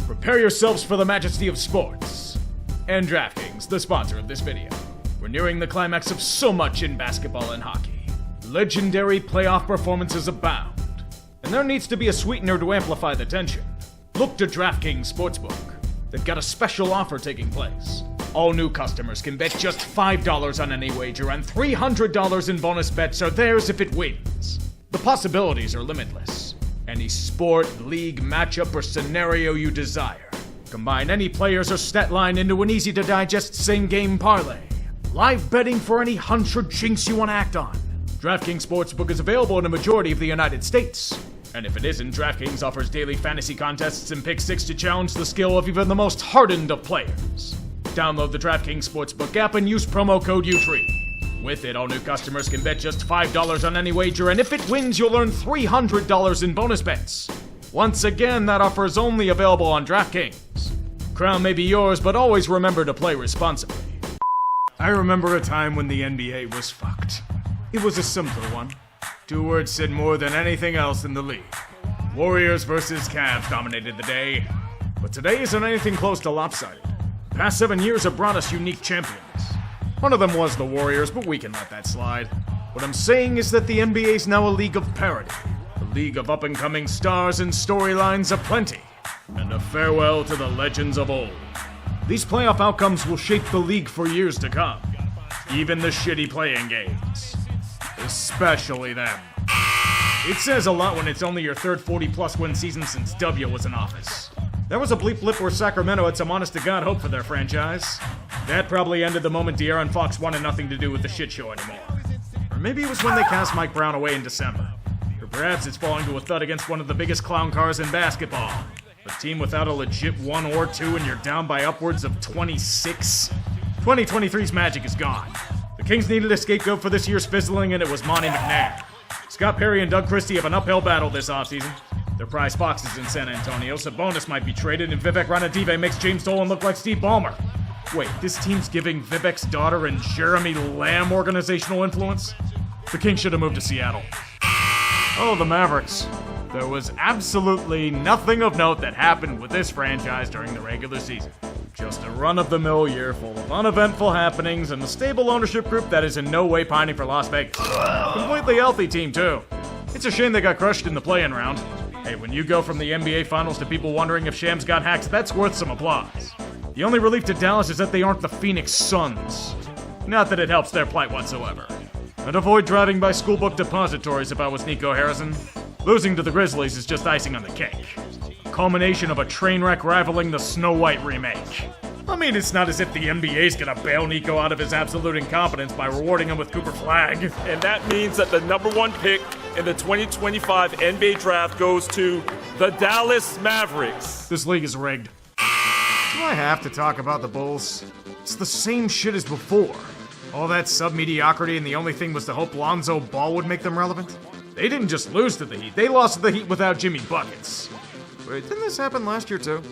Prepare yourselves for the majesty of sports. And DraftKings, the sponsor of this video. We're nearing the climax of so much in basketball and hockey. Legendary playoff performances abound. And there needs to be a sweetener to amplify the tension. Look to DraftKings Sportsbook. They've got a special offer taking place. All new customers can bet just $5 on any wager, and $300 in bonus bets are theirs if it wins. The possibilities are limitless. Any sport, league, matchup, or scenario you desire. Combine any players or stat line into an easy-to-digest same-game parlay. Live betting for any hunch or jinx you want to act on. DraftKings Sportsbook is available in a majority of the United States. And if it isn't, DraftKings offers daily fantasy contests and pick six to challenge the skill of even the most hardened of players. Download the DraftKings Sportsbook app and use promo code U3. With it, all new customers can bet just $5 on any wager, and if it wins, you'll earn $300 in bonus bets. Once again, that offer is only available on DraftKings. Crown may be yours, but always remember to play responsibly. I remember a time when the NBA was fucked. It was a simple one. Two words said more than anything else in the league. Warriors versus Cavs dominated the day. But today isn't anything close to lopsided. The past 7 years have brought us unique champions. One of them was the Warriors, but we can let that slide. What I'm saying is that the NBA is now a league of parity. A league of up-and-coming stars and storylines aplenty. And a farewell to the legends of old. These playoff outcomes will shape the league for years to come. Even the shitty playing games. Especially them. It says a lot when it's only your third 40-plus win season since W was in office. There was a bleep blip where Sacramento had some honest-to-God hope for their franchise. That probably ended the moment De'Aaron Fox wanted nothing to do with the shit show anymore. Or maybe it was when they cast Mike Brown away in December. Or perhaps it's falling to a thud against one of the biggest clown cars in basketball. A team without a legit 1 or 2 and you're down by upwards of 26? 2023's magic is gone. The Kings needed a scapegoat for this year's fizzling, and it was Monty McNair. Scott Perry and Doug Christie have an uphill battle this offseason. Their prize Fox is in San Antonio, Sabonis might be traded, and Vivek Ranadive makes James Dolan look like Steve Ballmer. Wait, this team's giving Vivek's daughter and Jeremy Lamb organizational influence? The Kings should have moved to Seattle. Oh, the Mavericks. There was absolutely nothing of note that happened with this franchise during the regular season. Just a run-of-the-mill year full of uneventful happenings and a stable ownership group that is in no way pining for Las Vegas. Completely healthy team, too. It's a shame they got crushed in the play-in round. Hey, when you go from the NBA Finals to people wondering if Shams got hacked, that's worth some applause. The only relief to Dallas is that they aren't the Phoenix Suns. Not that it helps their plight whatsoever. I'd avoid driving by schoolbook depositories if I was Nico Harrison. Losing to the Grizzlies is just icing on the cake. A culmination of a train wreck rivaling the Snow White remake. I mean, it's not as if the NBA's gonna bail Nico out of his absolute incompetence by rewarding him with Cooper Flagg. And that means that the number 1 pick in the 2025 NBA draft goes to the Dallas Mavericks. This league is rigged. Do I have to talk about the Bulls? It's the same shit as before. All that sub-mediocrity, and the only thing was to hope Lonzo Ball would make them relevant? They didn't just lose to the Heat, they lost to the Heat without Jimmy Buckets. Wait, didn't this happen last year too?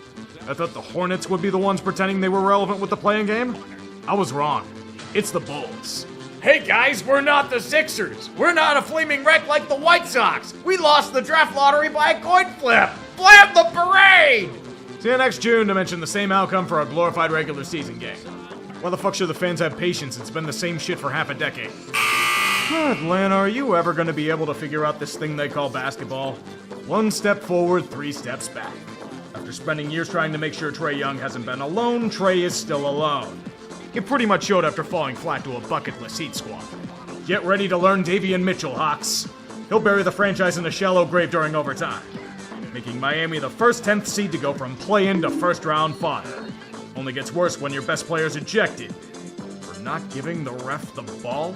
I thought the Hornets would be the ones pretending they were relevant with the playing game? I was wrong. It's the Bulls. Hey guys, we're not the Sixers. We're not a flaming wreck like the White Sox. We lost the draft lottery by a coin flip. Flip the parade! See you next June to mention the same outcome for a glorified regular season game. Why the fuck should the fans have patience? It's been the same shit for half a decade. Atlanta, are you ever going to be able to figure out this thing they call basketball? 1 step forward, 3 steps back. After spending years trying to make sure Trae Young hasn't been alone, Trae is still alone. It pretty much showed after falling flat to a bucketless Heat squad. Get ready to learn Davion Mitchell, Hawks. He'll bury the franchise in a shallow grave during overtime, making Miami the first 10th seed to go from play-in to first-round fodder. Only gets worse when your best player's ejected. For not giving the ref the ball?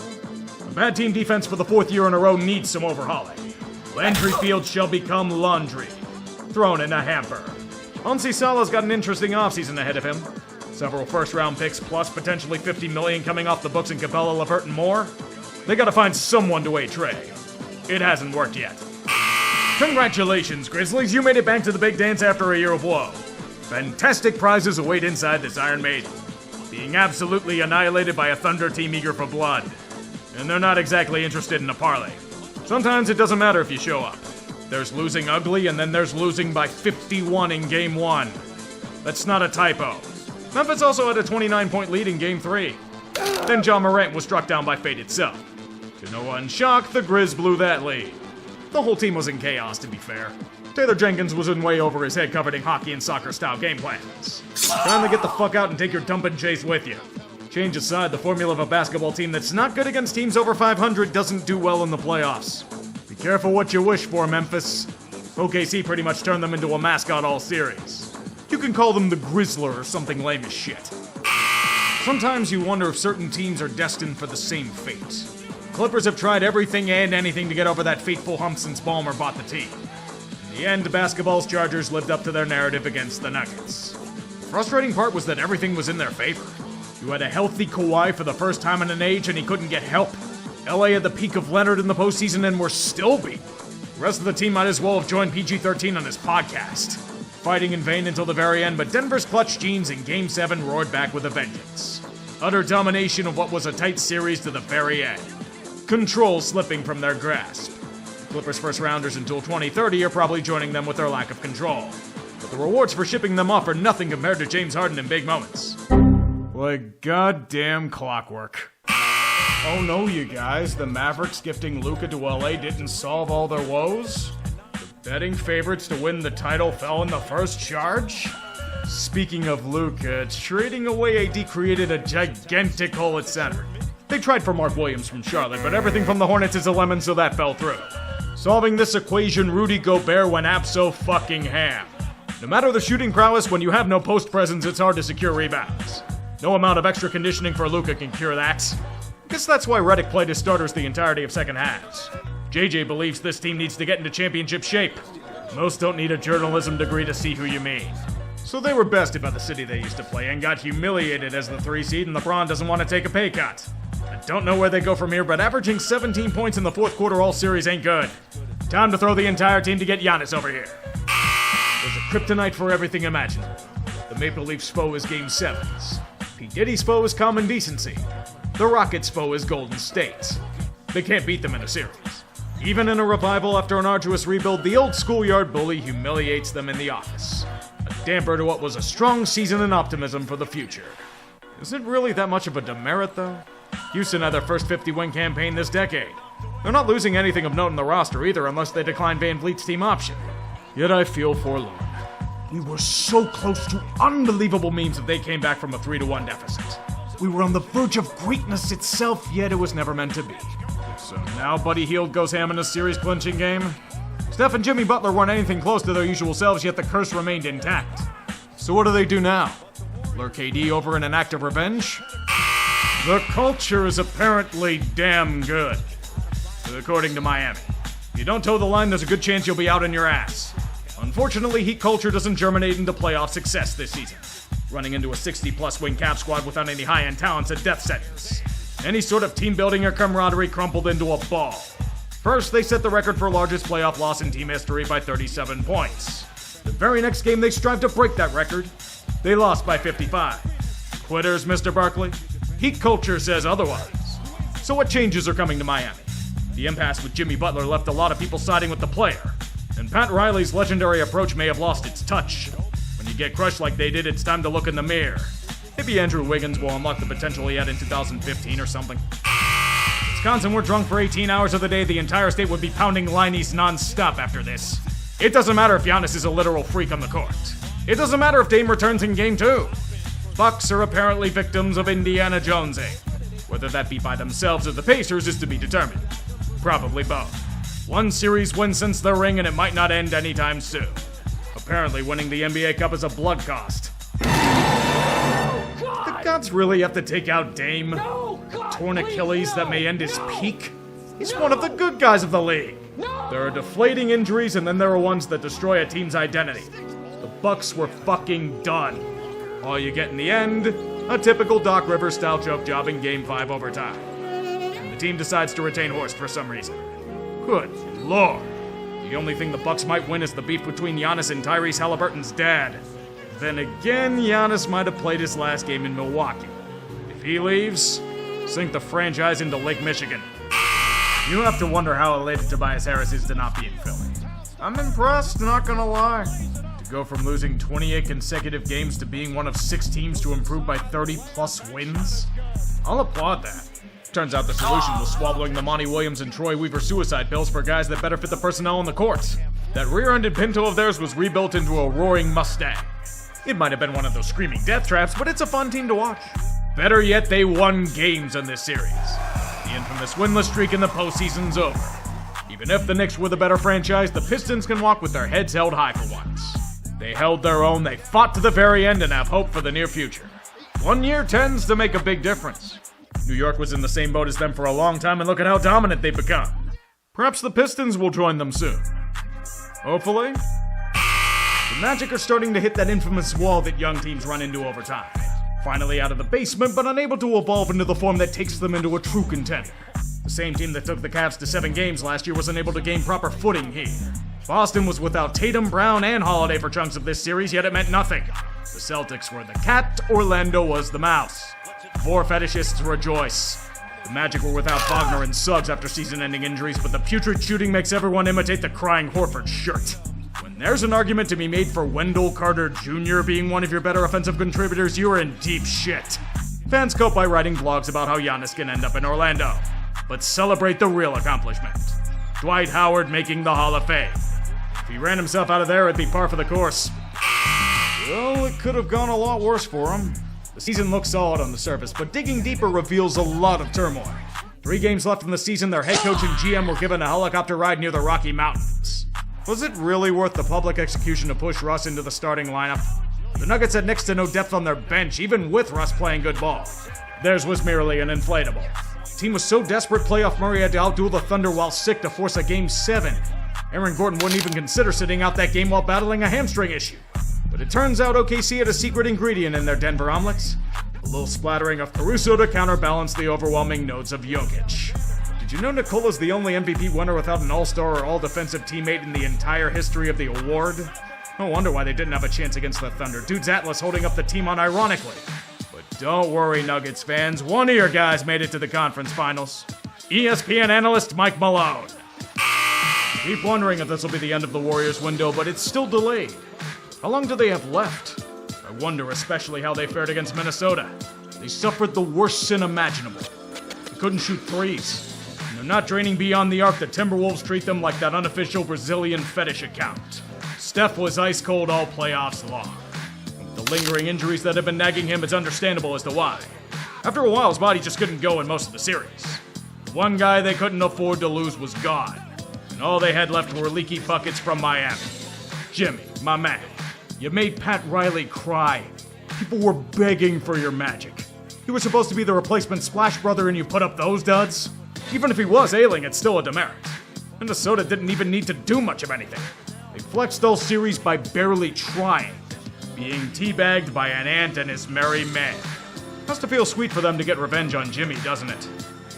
A bad team defense for the 4th year in a row needs some overhauling. Landry Fields shall become laundry, thrown in a hamper. Onsi Salah's got an interesting offseason ahead of him. Several first-round picks plus potentially $50 million coming off the books in Capella, LeVert, and more. They gotta find someone to aid Trae. It hasn't worked yet. Congratulations, Grizzlies, you made it back to the big dance after a year of woe. Fantastic prizes await inside this Iron Maiden, being absolutely annihilated by a Thunder team eager for blood. And they're not exactly interested in a parlay. Sometimes it doesn't matter if you show up. There's losing ugly, and then there's losing by 51 in Game 1. That's not a typo. Memphis also had a 29-point lead in Game 3. Then John Morant was struck down by fate itself. To no one's shock, the Grizz blew that lead. The whole team was in chaos, to be fair. Taylor Jenkins was in way over his head covered in hockey and soccer-style game plans. Time to get the fuck out and take your dump and chase with you. Change aside, the formula of a basketball team that's not good against teams over 500 doesn't do well in the playoffs. Be careful what you wish for, Memphis. OKC pretty much turned them into a mascot all series. You can call them the Grizzler or something lame as shit. Sometimes you wonder if certain teams are destined for the same fate. Clippers have tried everything and anything to get over that fateful hump since Ballmer bought the team. In the end, basketball's Chargers lived up to their narrative against the Nuggets. The frustrating part was that everything was in their favor. You had a healthy Kawhi for the first time in an age and he couldn't get help. LA had the peak of Leonard in the postseason and were still beat. The rest of the team might as well have joined PG-13 on his podcast. Fighting in vain until the very end, but Denver's clutch genes in Game 7 roared back with a vengeance. Utter domination of what was a tight series to the very end. Control slipping from their grasp. The Clippers' first-rounders until 2030 are probably joining them with their lack of control. But the rewards for shipping them off are nothing compared to James Harden in big moments. Like goddamn clockwork. Oh no, you guys, the Mavericks gifting Luka to LA didn't solve all their woes? The betting favorites to win the title fell in the first charge? Speaking of Luka, trading away AD created a gigantic hole at center. They tried for Mark Williams from Charlotte, but everything from the Hornets is a lemon, so that fell through. Solving this equation, Rudy Gobert went abso-fucking-ham. No matter the shooting prowess, when you have no post presence, it's hard to secure rebounds. No amount of extra conditioning for Luka can cure that. Guess that's why Redick played his starters the entirety of second halves. JJ believes this team needs to get into championship shape. Most don't need a journalism degree to see who you mean. So they were best about the city they used to play and got humiliated as the 3 seed, and LeBron doesn't want to take a pay cut. I don't know where they go from here, but averaging 17 points in the fourth quarter all series ain't good. Time to throw the entire team to get Giannis over here. There's a kryptonite for everything imaginable. The Maple Leafs foe is Game 7s. P. Diddy's foe is common decency. The Rockets' foe is Golden State. They can't beat them in a series. Even in a revival after an arduous rebuild, the old schoolyard bully humiliates them in the office. A damper to what was a strong season and optimism for the future. Is it really that much of a demerit, though? Houston had their first 50-win campaign this decade. They're not losing anything of note in the roster either, unless they decline Van Vliet's team option. Yet I feel forlorn. We were so close to unbelievable memes if they came back from a 3-1 deficit. We were on the verge of greatness itself, yet it was never meant to be. So now Buddy Hield goes ham in a series-clinching game. Steph and Jimmy Butler weren't anything close to their usual selves, yet the curse remained intact. So what do now? Lure KD over in an act of revenge? The culture is apparently damn good. According to Miami. If you don't toe the line, there's a good chance you'll be out on your ass. Unfortunately, Heat culture doesn't germinate into playoff success this season. Running into a 60-plus win Cap squad without any high-end talent's a death sentence. Any sort of team building or camaraderie crumpled into a ball. First, they set the record for largest playoff loss in team history by 37 points. The very next game, they strive to break that record. They lost by 55. Quitters, Mr. Barkley? Heat culture says otherwise. So what changes are coming to Miami? The impasse with Jimmy Butler left a lot of people siding with the player. And Pat Riley's legendary approach may have lost its touch. When you get crushed like they did, it's time to look in the mirror. Maybe Andrew Wiggins will unlock the potential he had in 2015 or something. If Wisconsin were drunk for 18 hours of the day, the entire state would be pounding Liney's non-stop after this. It doesn't matter if Giannis is a literal freak on the court. It doesn't matter if Dame returns in Game 2. Bucks are apparently victims of Indiana Jonesing. Whether that be by themselves or the Pacers is to be determined. Probably both. One series win since the ring, and it might not end anytime soon. Apparently, winning the NBA Cup is a blood cost. The gods really have to take out Dame? Torn Achilles that may end his peak? He's one of the good guys of the league. There are deflating injuries, and then there are ones that destroy a team's identity. The Bucks were fucking done. All you get in the end, a typical Doc Rivers-style choke job in Game 5 overtime. And the team decides to retain Horst for some reason. Good lord. The only thing the Bucks might win is the beef between Giannis and Tyrese Halliburton's dad. Then again, Giannis might have played his last game in Milwaukee. If he leaves, sink the franchise into Lake Michigan. You have to wonder how elated Tobias Harris is to not be in Philly. I'm impressed, not gonna lie. To go from losing 28 consecutive games to being one of 6 teams to improve by 30-plus wins? I'll applaud that. Turns out the solution was swallowing the Monty Williams and Troy Weaver suicide pills for guys that better fit the personnel on the court. That rear-ended Pinto of theirs was rebuilt into a roaring Mustang. It might have been one of those screaming death traps, but it's a fun team to watch. Better yet, they won games in this series. The infamous winless streak in the postseason's over. Even if the Knicks were the better franchise, the Pistons can walk with their heads held high for once. They held their own, they fought to the very end, and have hope for the near future. 1 year tends to make a big difference. New York was in the same boat as them for a long time, and look at how dominant they've become. Perhaps the Pistons will join them soon. Hopefully. The Magic are starting to hit that infamous wall that young teams run into over time. Finally out of the basement, but unable to evolve into the form that takes them into a true contender. The same team that took the Cavs to 7 games last year was unable to gain proper footing here. Boston was without Tatum, Brown, and Holiday for chunks of this series, yet it meant nothing. The Celtics were the cat, Orlando was the mouse. 4 fetishists rejoice. The Magic were without Wagner and Suggs after season-ending injuries, but the putrid shooting makes everyone imitate the crying Horford shirt. When there's an argument to be made for Wendell Carter Jr. being one of your better offensive contributors, you're in deep shit. Fans cope by writing blogs about how Giannis can end up in Orlando, but celebrate the real accomplishment. Dwight Howard making the Hall of Fame. If he ran himself out of there, it'd be par for the course. Well, it could have gone a lot worse for him. The season looks solid on the surface, but digging deeper reveals a lot of turmoil. 3 games left in the season, their head coach and GM were given a helicopter ride near the Rocky Mountains. Was it really worth the public execution to push Russ into the starting lineup? The Nuggets had next to no depth on their bench, even with Russ playing good ball. Theirs was merely an inflatable. The team was so desperate, playoff Murray had to outduel the Thunder while sick to force a Game 7. Aaron Gordon wouldn't even consider sitting out that game while battling a hamstring issue. But it turns out OKC had a secret ingredient in their Denver omelets. A little splattering of Caruso to counterbalance the overwhelming notes of Jokic. Did you know Nicola's the only MVP winner without an all-star or all-defensive teammate in the entire history of the award? No wonder why they didn't have a chance against the Thunder. Dude's Atlas holding up the team unironically. But don't worry, Nuggets fans. One of your guys made it to the conference finals. ESPN analyst Mike Malone. Keep wondering if this will be the end of the Warriors window, but it's still delayed. How long do they have left? I wonder especially how they fared against Minnesota. They suffered the worst sin imaginable. They couldn't shoot threes. And they're not draining beyond the arc. The Timberwolves treat them like that unofficial Brazilian fetish account. Steph was ice cold all playoffs long. With the lingering injuries that have been nagging him, it's understandable as to why. After a while, his body just couldn't go in most of the series. The one guy they couldn't afford to lose was gone. And all they had left were leaky buckets from Miami. Jimmy, my man. You made Pat Riley cry. People were begging for your magic. He was supposed to be the replacement Splash Brother and you put up those duds? Even if he was ailing, it's still a demerit. Minnesota didn't even need to do much of anything. They flexed all series by barely trying. Being teabagged by an ant and his merry men. Has to feel sweet for them to get revenge on Jimmy, doesn't it?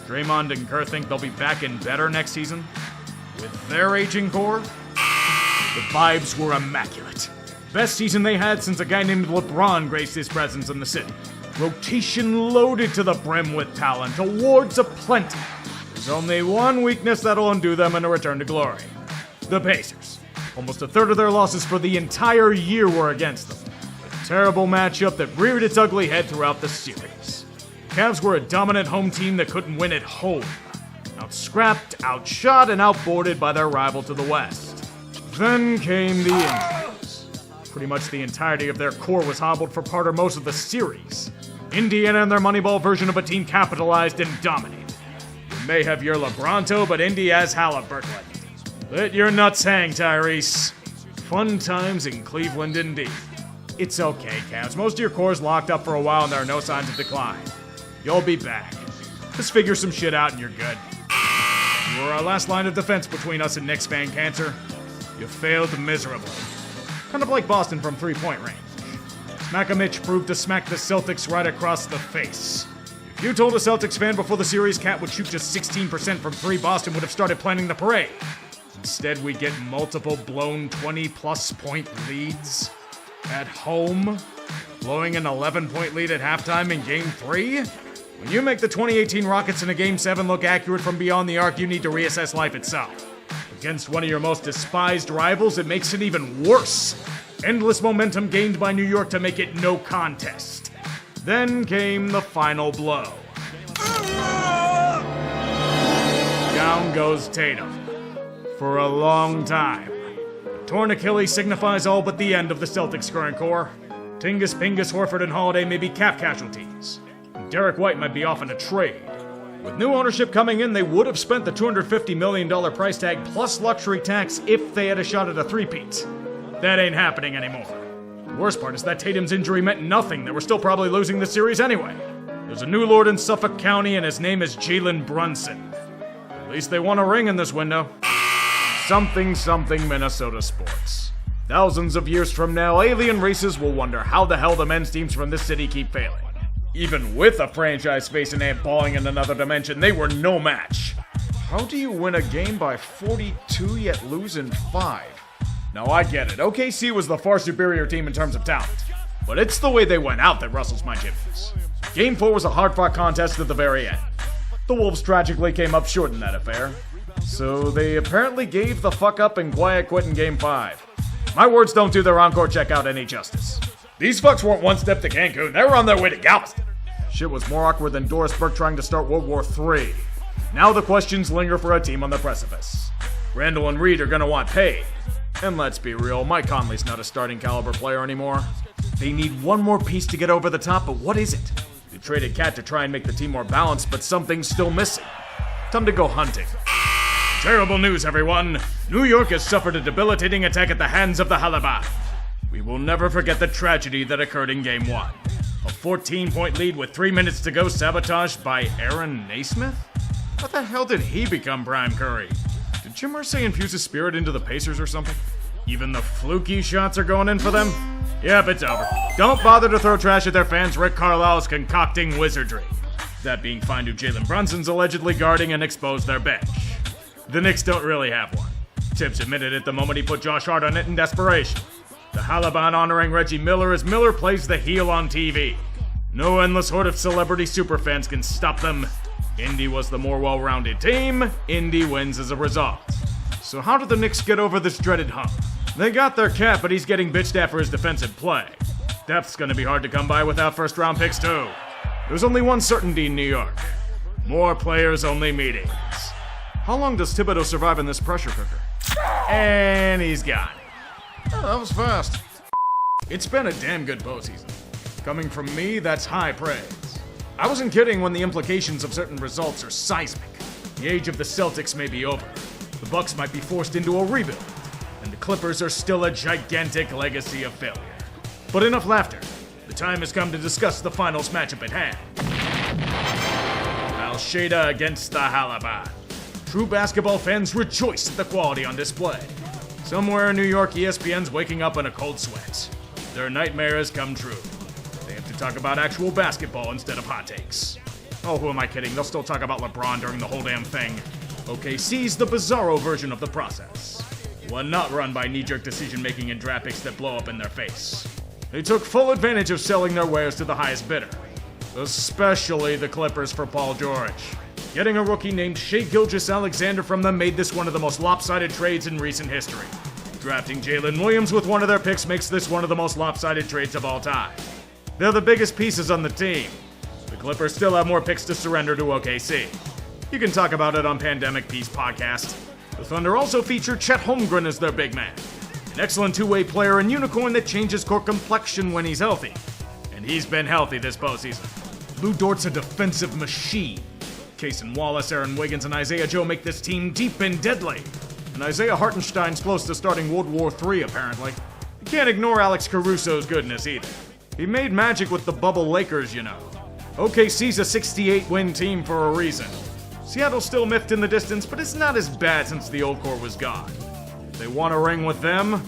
Draymond and Kerr think they'll be back and better next season? With their aging core? The vibes were immaculate. Best season they had since a guy named LeBron graced his presence in the city. Rotation loaded to the brim with talent, awards aplenty. There's only one weakness that'll undo them in a return to glory. The Pacers. Almost a third of their losses for the entire year were against them. A terrible matchup that reared its ugly head throughout the series. The Cavs were a dominant home team that couldn't win at home. Outscrapped, outshot, and outboarded by their rival to the west. Then came the injuries. Pretty much the entirety of their core was hobbled for part or most of the series. Indiana and their Moneyball version of a team capitalized and dominated. You may have your LeBronto, but Indy has Halliburton. Let your nuts hang, Tyrese. Fun times in Cleveland indeed. It's okay, Cavs. Most of your core's locked up for a while and there are no signs of decline. You'll be back. Just figure some shit out and you're good. You were our last line of defense between us and Knicks fan cancer. You failed miserably. Kind of like Boston from three-point range. Smack-a-Mitch proved to smack the Celtics right across the face. If you told a Celtics fan before the series Cat would shoot just 16% from 3, Boston would have started planning the parade. Instead, we get multiple blown 20-plus point leads at home, blowing an 11-point lead at halftime in Game 3. When you make the 2018 Rockets in a Game 7 look accurate from beyond the arc, you need to reassess life itself. Against one of your most despised rivals, it makes it even worse. Endless momentum gained by New York to make it no contest. Then came the final blow. Down goes Tatum. For a long time. Torn Achilles signifies all but the end of the Celtics' current core. Tingus, Pingus, Horford, and Holiday may be cap casualties. Derek White might be off in a trade. With new ownership coming in, they would have spent the $250 million price tag plus luxury tax if they had a shot at a three-peat. That ain't happening anymore. The worst part is that Tatum's injury meant nothing. They were still probably losing the series anyway. There's a new lord in Suffolk County, and his name is Jalen Brunson. At least they won a ring in this window. Something Minnesota sports. Thousands of years from now, alien races will wonder how the hell the men's teams from this city keep failing. Even with a franchise facing ant balling in another dimension, they were no match. How do you win a game by 42 yet lose in 5? Now I get it, OKC was the far superior team in terms of talent. But it's the way they went out that rustles my jimmies. Game 4 was a hard-fought contest at the very end. The Wolves tragically came up short in that affair. So they apparently gave the fuck up and quiet quit in Game 5. My words don't do their encore checkout any justice. These fucks weren't one step to Cancun, they were on their way to Galveston. Shit was more awkward than Doris Burke trying to start World War III. Now the questions linger for a team on the precipice. Randall and Reed are gonna want paid. And let's be real, Mike Conley's not a starting caliber player anymore. They need one more piece to get over the top, but what is it? They traded Cat to try and make the team more balanced, but something's still missing. Time to go hunting. Terrible news, everyone. New York has suffered a debilitating attack at the hands of the Taliban. We will never forget the tragedy that occurred in Game 1. A 14-point lead with 3 minutes to go sabotaged by Aaron Naismith? How the hell did he become Prime Curry? Did Jim Irsay infuse his spirit into the Pacers or something? Even the fluky shots are going in for them? Yep, it's over. Don't bother to throw trash at their fans. Rick Carlisle's concocting wizardry. That being fine to Jalen Brunson's allegedly guarding and exposed their bench. The Knicks don't really have one. Tibbs admitted it the moment he put Josh Hart on it in desperation. The Taliban honoring Reggie Miller as Miller plays the heel on TV. No endless horde of celebrity superfans can stop them. Indy was the more well-rounded team. Indy wins as a result. So how did the Knicks get over this dreaded hump? They got their Cat, but he's getting bitched at for his defensive play. Depth's gonna be hard to come by without first-round picks too. There's only one certainty in New York. More players-only meetings. How long does Thibodeau survive in this pressure cooker? And he's gone. Oh, that was fast. It's been a damn good postseason. Coming from me, that's high praise. I wasn't kidding when the implications of certain results are seismic. The age of the Celtics may be over. The Bucks might be forced into a rebuild. And the Clippers are still a gigantic legacy of failure. But enough laughter. The time has come to discuss the finals matchup at hand. Al-Shaida against the Taliban. True basketball fans rejoice at the quality on display. Somewhere in New York, ESPN's waking up in a cold sweat. Their nightmare has come true. They have to talk about actual basketball instead of hot takes. Oh, who am I kidding? They'll still talk about LeBron during the whole damn thing. OKC's the bizarro version of the process. One not run by knee-jerk decision-making and draft picks that blow up in their face. They took full advantage of selling their wares to the highest bidder. Especially the Clippers for Paul George. Getting a rookie named Shai Gilgeous-Alexander from them made this one of the most lopsided trades in recent history. Drafting Jalen Williams with one of their picks makes this one of the most lopsided trades of all time. They're the biggest pieces on the team. The Clippers still have more picks to surrender to OKC. You can talk about it on Pandemic Peace Podcast. The Thunder also feature Chet Holmgren as their big man. An excellent two-way player and unicorn that changes court complexion when he's healthy. And he's been healthy this postseason. Lou Dort's a defensive machine. Cason Wallace, Aaron Wiggins, and Isaiah Joe make this team deep and deadly. And Isaiah Hartenstein's close to starting World War III, apparently. You can't ignore Alex Caruso's goodness either. He made magic with the bubble Lakers, you know. OKC's a 68-win team for a reason. Seattle's still miffed in the distance, but it's not as bad since the old core was gone. If they want a ring with them,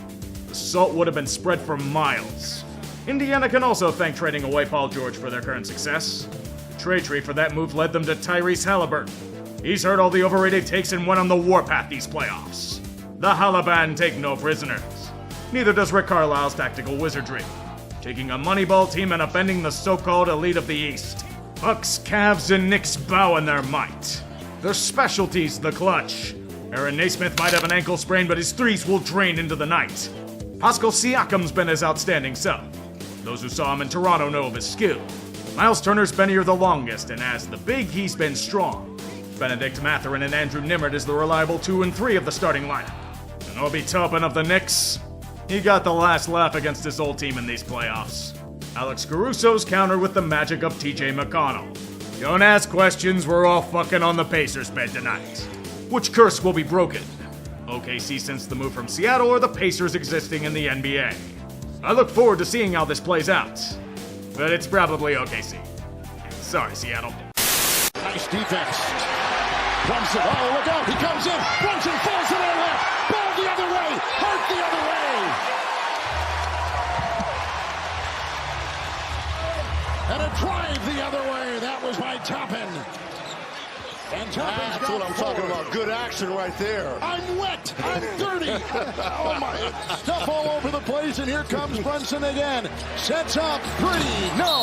the salt would have been spread for miles. Indiana can also thank trading away Paul George for their current success. Trade tree for that move led them to Tyrese Halliburton. He's heard all the overrated takes and went on the warpath these playoffs. The Taliban take no prisoners. Neither does Rick Carlisle's tactical wizardry. Taking a Moneyball team and upending the so-called elite of the East. Bucks, Cavs, and Knicks bow in their might. Their specialty's the clutch. Aaron Naismith might have an ankle sprain, but his threes will drain into the night. Pascal Siakam's been his outstanding self. Those who saw him in Toronto know of his skill. Miles Turner's been here the longest, and as the big, he's been strong. Benedict Mathurin and Andrew Nimmert is the reliable 2 and 3 of the starting lineup. And Obi Toppin of the Knicks, he got the last laugh against his old team in these playoffs. Alex Caruso's counter with the magic of TJ McConnell. Don't ask questions, we're all fucking on the Pacers bed tonight. Which curse will be broken? OKC since the move from Seattle or the Pacers existing in the NBA? I look forward to seeing how this plays out. But it's probably OKC. Sorry, Seattle. Nice defense. Brunson, oh, look out, he comes in. Brunson falls to their left. Ball the other way. Hurt the other way. And a drive the other way. That was by Toppin. And Toppin's That's what I'm talking about. Good action right there. I'm wet. I'm dirty. Oh, my. Stuff all over the place, and here comes Brunson again. Sets up 3. No.